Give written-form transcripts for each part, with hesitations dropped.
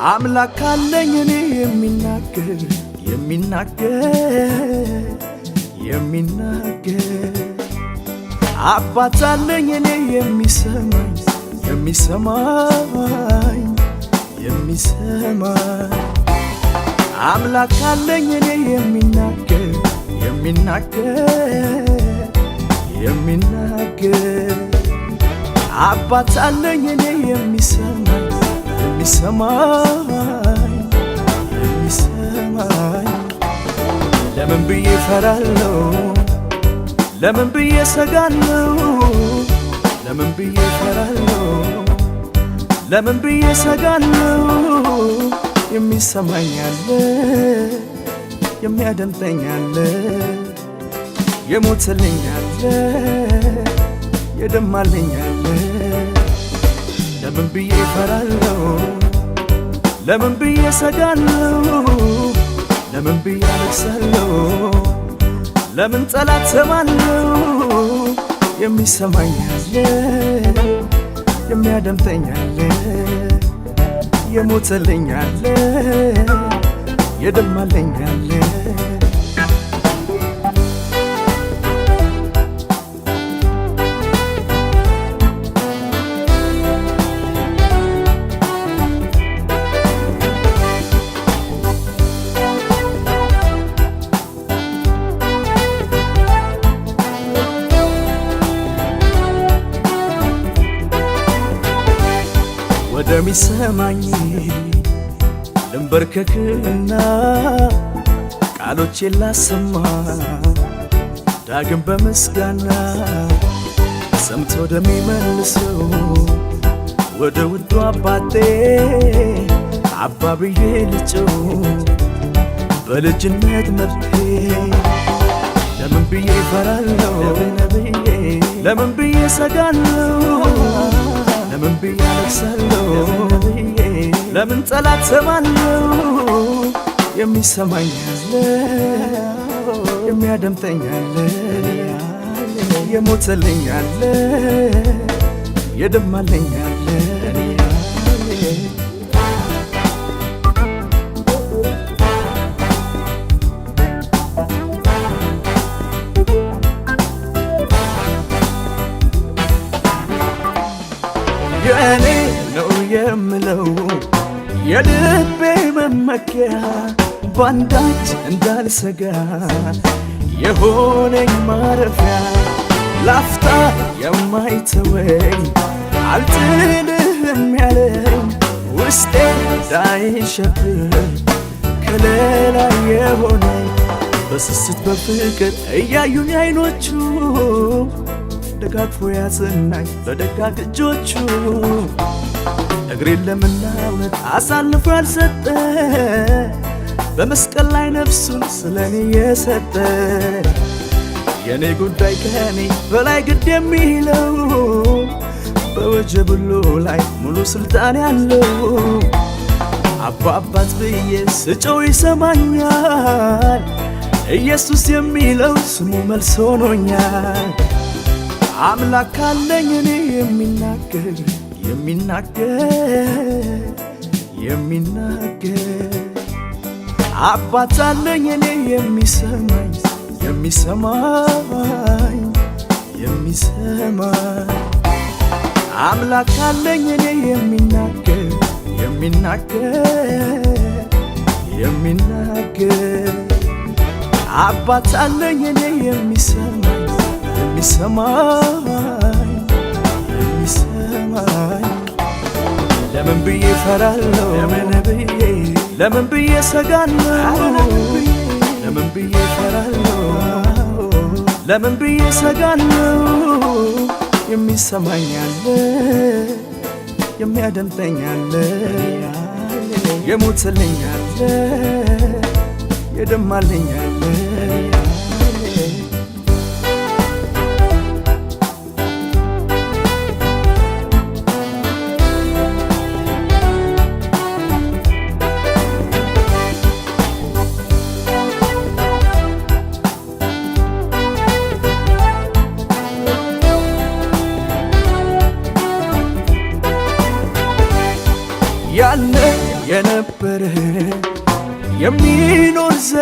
አምላክ አለኝ እኔ የሚናገር አባት አለኝ እኔ የሚሰማኝ አምላክ አለኝ እኔ የሚናገር አባት አለኝ እኔ የሚሰማኝ ለምን ብዬ ፈራለሁ ለምን ብዬ ሰጋለሁ ለምን ብዬ ፈራለሁ ለምን ብዬ ሰጋለሁ የሚሰማኝ አለ የሚያደምጠኝ አለ የሞተልኝ አለ የደማልኝ አለ ለምን ብዬ ፈራለሁ ለምን ብዬ ሰጋለሁ ለምን ብዬ አለቅሳለሁ ለምን ጠላት ሰማለሁ የሚሰማኝ አለ የሚያደምጠኝ አለ የሞተልኝ አለ የደማልኝ አለ ወደሚሰማኝ ልንበርከክና ቃሎቼን ላሰማ ዳግም በምስጋና ሰምቶ ወደሚመልሰው ወደ ውዱ አባቴ አባ ብዬ ልጨው በልጅነት መብቴ ለምን ብዬ ፈራለሁ ለምን ብዬ ሰጋለሁ ለምን ብዬ አለቅሳለሁ ለምን ጠላት ሰማለሁ የሚሰማኝ አለ የሚያደምጠኝ አለ የሞተልኝ አለ የደማልኝ አለ የኔ ነው የምለው የልቤ መመኪያ ባንዳች እንዳልሰጋ የሆነኝ ማረፊያ ላፍታ የማይተወኝ አልጥልህም ያለኝ ውስጤ እንዳይሸብር ከሌላ የሆነኝ በስስት በፍቅር እያዩኝ አይኖቹ ደጋግፎ ያጸናኝ በደጋግ እጆቹ እግሬን ለምናውነት አሳልፎ ያልሰጠ በመስቀል ላይ ነፍሱን ስለኔ የሰጠ የኔ ጉዳይ ከኔ በላይ ግድ የሚለው በወጀብ ሁሉ ላይ ሙሉ ስልጣን ያለው አባት ብዬ ስጮህ ይሰማኛል ኢየሱስ የሚለው ስሙ መልስ ሆኖኛል አምላክ አለኝ እኔ የሚናገር አባት አለኝ እኔ የሚሰማኝ አምላክ አለኝ እኔ የሚናገር አባት አለኝ እኔ የሚሰማኝ ለምን ብዬ ፈራለሁ ለምን ብዬ ሰጋለሁ ለምን ብዬ ፈራለሁ ለምን ብዬ ሰጋለሁ የሚሰማኝ አለ የሚያደምጠኝ አለ የሞተልኝ አለ የደማልኝ አለ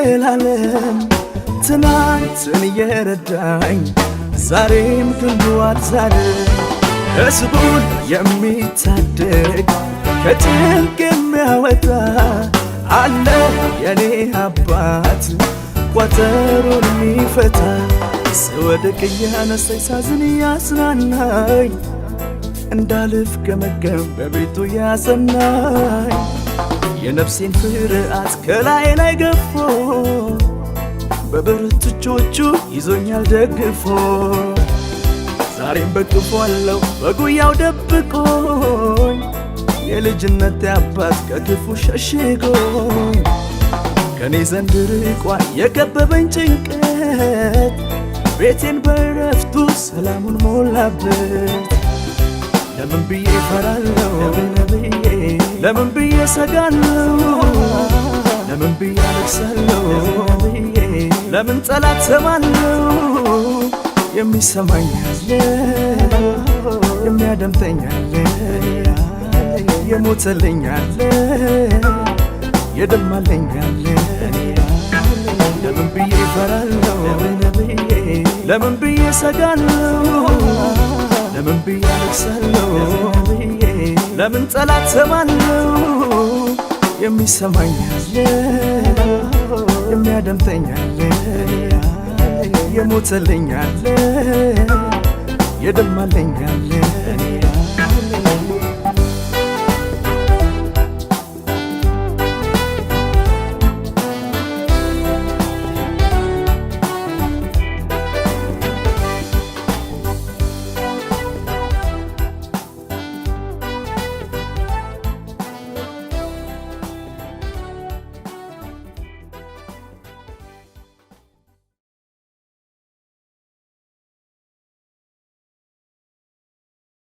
ዘላለም ትናንትን የረዳኝ ዛሬም ክንዱ አልዛለም ሕዝቡን የሚታደግ ከጭንቅ የሚያወጣ አለ የኔ አባት ቋጠሮን የሚፈታ ስወድቅ እያነሳኝ ሳዝን ያጽናናኝ እንዳልፍ ገመገም በቤቱ ያጸናኝ የነፍሴን ፍርሃት ከላይ ላይ ገፎ በብርቱ እጆቹ ይዞኛል ደግፎ ዛሬም በቅፎ አለው በጉያው ደብቆኝ የልጅነት አባት ከክፉ ሸሽጎኝ ከኔ ዘንድ ርቋል የከበበኝ ጭንቀት ቤቴን በረፍቱ ሰላሙን ሞላበት ለምን ብዬ እፈራለሁ ለምን ብዬ ሰጋለሁ ለምን ብዬ አለቅሳለሁ ለምን ጠላት ሰማለሁ የሚሰማኝ አለ የሚያደምጠኝ አለ የሞተልኝ አለ የደማልኝ አለ ለምን ብዬ እፈራለሁ ለምን ብዬ ሰጋለሁ ለምን ብዬ አለቅሳለሁ ለምን ጠላት ሰማለሁ የሚሰማኝ አለ የሚያደምጠኝ አለ የሞተልኝ አለ የደማልኝ አለ